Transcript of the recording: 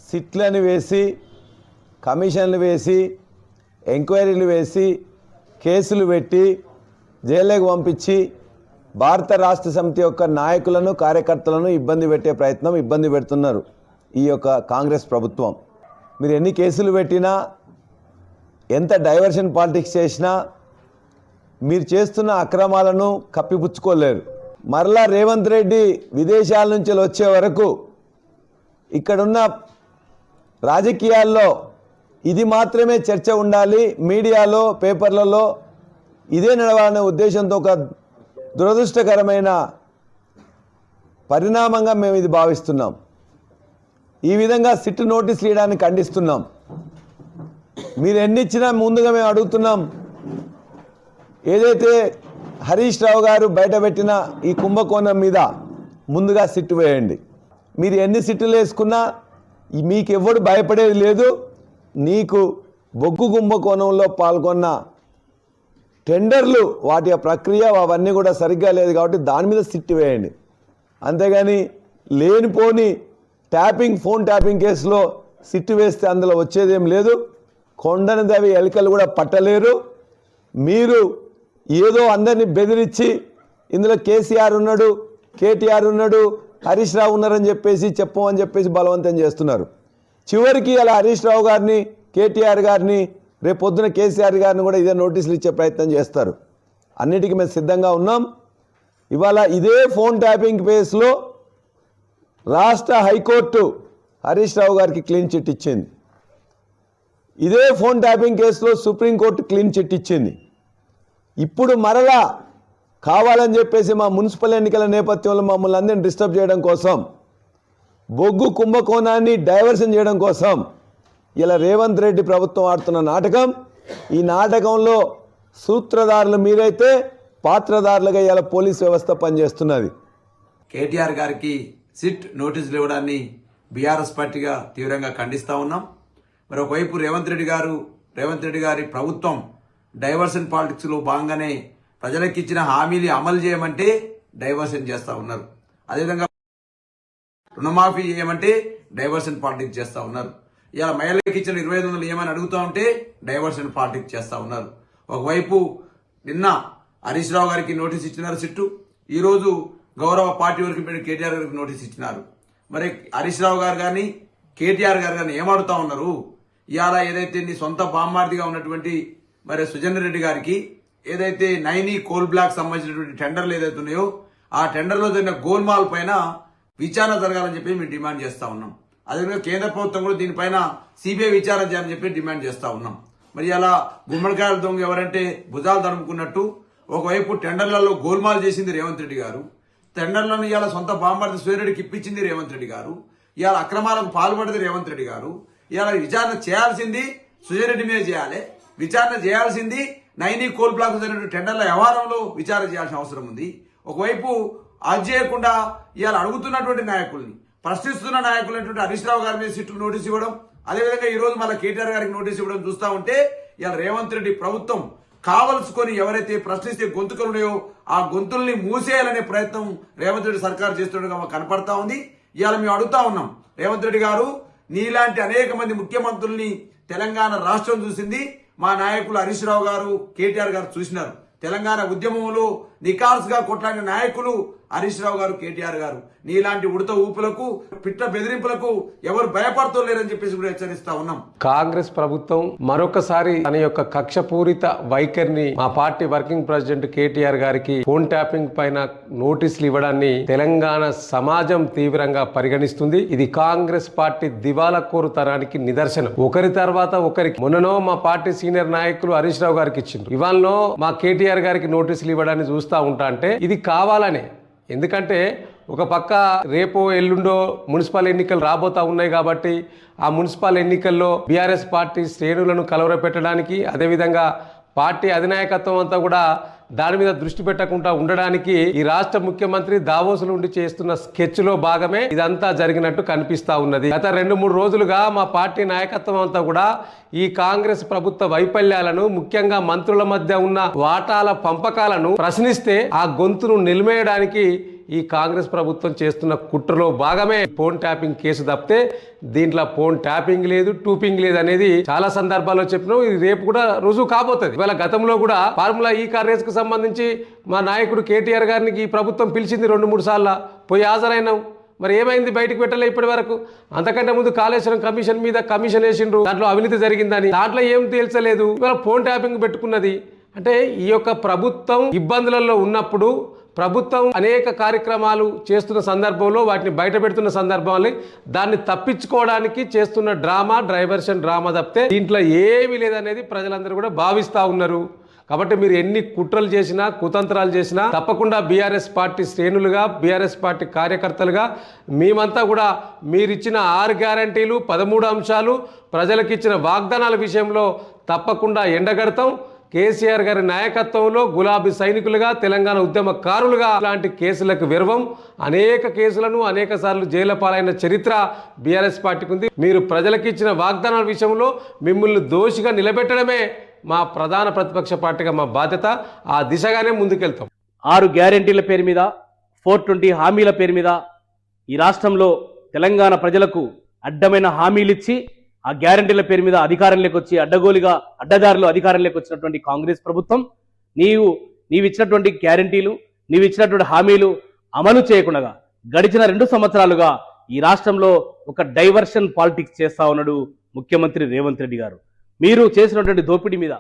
సిట్లను వేసి కమిషన్లు వేసి ఎంక్వైరీలు వేసి కేసులు పెట్టి జైలుకు పంపించి భారత రాష్ట్ర సమితి యొక్క నాయకులను కార్యకర్తలను ఇబ్బంది పెడుతున్నారు ఈ యొక్క కాంగ్రెస్ ప్రభుత్వం. మీరు ఎన్ని కేసులు పెట్టినా, ఎంత డైవర్షన్ పాలిటిక్స్ చేసినా మీరు చేస్తున్న అక్రమాలను కప్పిపుచ్చుకోలేరు. మరలా రేవంత్ రెడ్డి విదేశాల నుంచి వచ్చే వరకు ఇక్కడున్న రాజకీయాల్లో ఇది మాత్రమే చర్చ ఉండాలి, మీడియాలో పేపర్లలో ఇదే నడవాలనే ఉద్దేశంతో ఒక దురదృష్టకరమైన పరిణామంగా మేము ఇది భావిస్తున్నాం. ఈ విధంగా సిట్ నోటీసులు ఇవ్వడానికి ఖండిస్తున్నాం. మీరు ఎన్నిచ్చినా ముందుగా మేము అడుగుతున్నాం, ఏదైతే హరీష్ రావు గారు బయటపెట్టిన ఈ కుంభకోణం మీద ముందుగా సిట్టు వేయండి. మీరు ఎన్ని సిట్టులు వేసుకున్నా మీకు ఎవడు భయపడేది లేదు. నీకు బొగ్గు కుంభకోణంలో పాల్గొన్న టెండర్లు వాటి ప్రక్రియ అవన్నీ కూడా సరిగ్గా లేదు కాబట్టి దాని మీద సిట్టు వేయండి. అంతేగాని లేనిపోని ఫోన్ ట్యాపింగ్ కేసులో సిట్టు వేస్తే అందులో వచ్చేదేం లేదు. కొండని దవి ఎలికలు కూడా పట్టలేరు. మీరు ఏదో అందరినీ బెదిరించి ఇందులో కేసీఆర్ ఉన్నాడు, కేటీఆర్ ఉన్నాడు, హరీష్ రావు ఉన్నారని చెప్పమని బలవంతం చేస్తున్నారు. చివరికి అలా హరీష్ రావు గారిని, కేటీఆర్ గారిని, రేపు పొద్దున కేసీఆర్ గారిని కూడా ఇదే నోటీసులు ఇచ్చే ప్రయత్నం చేస్తారు. అన్నిటికీ మేము సిద్ధంగా ఉన్నాం. ఇవాళ ఇదే ఫోన్ ట్యాపింగ్ కేసులో రాష్ట్ర హైకోర్టు హరీష్ రావు గారికి క్లీన్ చిట్ ఇచ్చింది. ఇదే ఫోన్ ట్యాపింగ్ కేసులో సుప్రీంకోర్టు క్లీన్ చిట్ ఇచ్చింది. ఇప్పుడు మరలా కావాలని మా మున్సిపల్ ఎన్నికల నేపథ్యంలో మమ్మల్ని అందరినీ డిస్టర్బ్ చేయడం కోసం, బొగ్గు కుంభకోణాన్ని డైవర్షన్ చేయడం కోసం ఇలా రేవంత్ రెడ్డి ప్రభుత్వం ఆడుతున్న నాటకం. ఈ నాటకంలో సూత్రధారులు మీరైతే పాత్రధారులుగా ఇలా పోలీస్ వ్యవస్థ పనిచేస్తున్నది. కేటీఆర్ గారికి సిట్ నోటీసులు ఇవ్వడాన్ని బీఆర్ఎస్ పార్టీగా తీవ్రంగా ఖండిస్తా ఉన్నాం. మరి ఒకవైపు రేవంత్ రెడ్డి గారి ప్రభుత్వం డైవర్షన్ పాలిటిక్స్ లో భాగంగానే ప్రజలకు ఇచ్చిన హామీలు అమలు చేయమంటే డైవర్షన్ చేస్తా ఉన్నారు. అదేవిధంగా రుణమాఫీ చేయమంటే డైవర్షన్ పాలిటిక్స్ చేస్తా ఉన్నారు. ఇలా మహిళలకు ఇచ్చిన 2500 ఏమని అడుగుతా ఉంటే డైవర్షన్ పాలిటిక్స్ చేస్తా ఉన్నారు. ఒకవైపు నిన్న హరీష్ రావు గారికి నోటీస్ ఇచ్చినారు సిట్టు, ఈ రోజు గౌరవ పార్టీ వరకు కేటీఆర్ గారికి నోటీస్ ఇచ్చినారు. మరి హరీష్ రావు గారు కానీ కేటీఆర్ గారు కానీ ఏమడుతా ఉన్నారు? ఇవాళ ఏదైతే నీ సొంత బామ్మార్దిగా ఉన్నటువంటి మరి సుజన్ రెడ్డి గారికి ఏదైతే నైనీ కోల్ బ్లాక్ సంబంధించినటువంటి టెండర్లు ఏదైతే ఉన్నాయో ఆ టెండర్లో జరిగిన గోల్మాల్ పైన విచారణ జరగాలని చెప్పి మేము డిమాండ్ చేస్తా ఉన్నాం. అదేవిధంగా కేంద్ర ప్రభుత్వం కూడా దీనిపైన సిబిఐ విచారణ చేయాలని చెప్పి డిమాండ్ చేస్తా ఉన్నాం. మరి అలా గుమ్మడికాయల దొంగ ఎవరంటే భుజాలు తడుముకున్నట్టు ఒకవైపు టెండర్లలో గోల్మాల్ చేసింది రేవంత్ రెడ్డి గారు, టెండర్లను ఇవాళ సొంత బాంబార్ది సూర్యరెడ్డికి ఇప్పించింది రేవంత్ రెడ్డి గారు, ఇవాళ అక్రమాలకు పాల్పడింది రేవంత్ రెడ్డి గారు. ఇవాళ విచారణ చేయాల్సింది సుజయరెడ్డి మీద చేయాలి, విచారణ చేయాల్సింది నైనీ కోల్ బ్లాక్ జరిగిన టెండర్ల వ్యవహారంలో విచారణ చేయాల్సిన అవసరం ఉంది. ఒకవైపు అది చేయకుండా ఇవాళ అడుగుతున్నటువంటి నాయకుల్ని, ప్రశ్నిస్తున్న నాయకులైనటువంటి హరీష్ రావు గారి మీద సిట్టుకు నోటీస్ ఇవ్వడం, అదేవిధంగా ఈ రోజు మళ్ళీ కేటీఆర్ గారికి నోటీస్ ఇవ్వడం చూస్తా ఉంటే ఇవాళ రేవంత్ రెడ్డి ప్రభుత్వం కావలసుకొని ఎవరైతే ప్రశ్నిస్తే గొంతుకలు ఉన్నాయో ఆ గొంతుల్ని మూసేయాలనే ప్రయత్నం రేవంత్ రెడ్డి సర్కారు చేస్తుండగా మాకు కనపడతా ఉంది. ఇవాళ మేము అడుగుతా ఉన్నాం, రేవంత్ రెడ్డి గారు నీలాంటి అనేక మంది ముఖ్యమంత్రుల్ని తెలంగాణ రాష్ట్రం చూసింది, మా నాయకులు హరీష్ రావు గారు, కేటీఆర్ గారు చూసినారు. తెలంగాణ ఉద్యమంలో నికాల్స్గా కొట్లాడిన నాయకులు హరీష్ రావు గారు, కేటీఆర్ గారు. నీలాంటి ఉడత ఊపులకు, పిట్ట బెదిరింపులకు ఎవరు భయపడుతలేరని చెప్పేసి కూడా హెచ్చరిస్తా ఉన్నాం. కాంగ్రెస్ ప్రభుత్వం మరొకసారి తన యొక్క కక్షపూరిత వైఖరిని మా పార్టీ వర్కింగ్ ప్రెసిడెంట్ కేటీఆర్ గారికి ఫోన్ ట్యాపింగ్ పైన నోటీసులు ఇవ్వడాన్ని తెలంగాణ సమాజం తీవ్రంగా పరిగణిస్తుంది. ఇది కాంగ్రెస్ పార్టీ దివాలాకోరుతనానికి నిదర్శనం. ఒకరి తర్వాత ఒకరికి మొన్ననో మా పార్టీ సీనియర్ నాయకులు హరీష్ రావు గారికి ఇచ్చిండ్రు, ఇవాళనో మా కేటీఆర్ గారికి నోటీసులు ఇవ్వడాన్ని చూస్తా ఉంటా అంటే ఇది కావాలనే. ఎందుకంటే ఒక పక్క రేపో ఎల్లుండో మున్సిపల్ ఎన్నికలు రాబోతా ఉన్నాయి కాబట్టి ఆ మున్సిపల్ ఎన్నికల్లో బీఆర్ఎస్ పార్టీ శ్రేణులను కలవరపెట్టడానికి, అదేవిధంగా పార్టీ అధినాయకత్వం అంతా కూడా దాని మీద దృష్టి పెట్టకుండా ఉండడానికి ఈ రాష్ట్ర ముఖ్యమంత్రి దావోస్ నుండి చేస్తున్న స్కెచ్ లో భాగమే ఇదంతా జరిగినట్టు కనిపిస్తా ఉన్నది. గత 2-3 రోజులుగా మా పార్టీ నాయకత్వం అంతా కూడా ఈ కాంగ్రెస్ ప్రభుత్వ వైఫల్యాలను, ముఖ్యంగా మంత్రుల మధ్య ఉన్న వాటాల పంపకాలను ప్రశ్నిస్తే ఆ గొంతును నిలిమేయడానికి ఈ కాంగ్రెస్ ప్రభుత్వం చేస్తున్న కుట్రలో భాగమే ఫోన్ ట్యాపింగ్ కేసు తప్పితే దీంట్లో ఫోన్ ట్యాపింగ్ లేదు, టూపింగ్ లేదు అనేది చాలా సందర్భాల్లో చెప్పినాం. ఇది రేపు కూడా రుజువు కాబోతుంది. ఇవాళ గతంలో కూడా ఫార్ములా ఈ కార్ రేస్ కు సంబంధించి మా నాయకుడు కేటీఆర్ గారిని ఈ ప్రభుత్వం పిలిచింది 2-3 సార్లు, పోయి హాజరైనాం. మరి ఏమైంది? బయటకు పెట్టలే ఇప్పటి వరకు. అంతకంటే ముందు కాళేశ్వరం కమిషన్ మీద కమిషన్ వేసిండ్రు, దాంట్లో అవినీతి జరిగిందని, దాంట్లో ఏం తేల్చలేదు. ఇవాళ ఫోన్ ట్యాపింగ్ పెట్టుకున్నది. అంటే ఈ యొక్క ప్రభుత్వం ఇబ్బందులలో ఉన్నప్పుడు ప్రభుత్వం అనేక కార్యక్రమాలు చేస్తున్న సందర్భంలో వాటిని బయట పెడుతున్న సందర్భాన్ని దాన్ని తప్పించుకోవడానికి చేస్తున్న డైవర్షన్ డ్రామా తప్పితే దీంట్లో ఏమీ లేదనేది ప్రజలందరూ కూడా భావిస్తూ ఉన్నారు. కాబట్టి మీరు ఎన్ని కుట్రలు చేసినా, కుతంత్రాలు చేసినా తప్పకుండా బీఆర్ఎస్ పార్టీ శ్రేణులుగా, బీఆర్ఎస్ పార్టీ కార్యకర్తలుగా మేమంతా కూడా మీరిచ్చిన 6 గ్యారంటీలు, 13 అంశాలు, ప్రజలకు ఇచ్చిన వాగ్దానాల విషయంలో తప్పకుండా ఎండగడతాం. కేసీఆర్ గారి నాయకత్వంలో గులాబీ సైనికులుగా, తెలంగాణ ఉద్యమకారులుగా ఇలాంటి కేసులకు విరవం, అనేక కేసులను అనేక సార్లు జైలు పాలైన చరిత్ర బీఆర్ఎస్ పార్టీకి ఉంది. మీరు ప్రజలకు ఇచ్చిన వాగ్దానాల విషయంలో మిమ్మల్ని దోషిగా నిలబెట్టడమే మా ప్రధాన ప్రతిపక్ష పార్టీగా మా బాధ్యత. ఆ దిశగానే ముందుకెళ్తాం. 6 గ్యారెంటీల పేరు మీద, 420 హామీల పేరు మీద ఈ రాష్ట్రంలో తెలంగాణ ప్రజలకు అడ్డమైన హామీలు ఇచ్చి ఆ గ్యారెంటీల పేరు మీద అధికారంలోకి వచ్చి అడ్డదారులు అధికారంలోకి వచ్చినటువంటి కాంగ్రెస్ ప్రభుత్వం నీవు ఇచ్చినటువంటి గ్యారెంటీలు, నీవు ఇచ్చినటువంటి హామీలు అమలు చేయకుండా గడిచిన 2 సంవత్సరాలుగా ఈ రాష్ట్రంలో ఒక డైవర్షన్ పాలిటిక్స్ చేస్తా ఉన్నాడు ముఖ్యమంత్రి రేవంత్ రెడ్డి గారు. మీరు చేసినటువంటి దోపిడీ మీద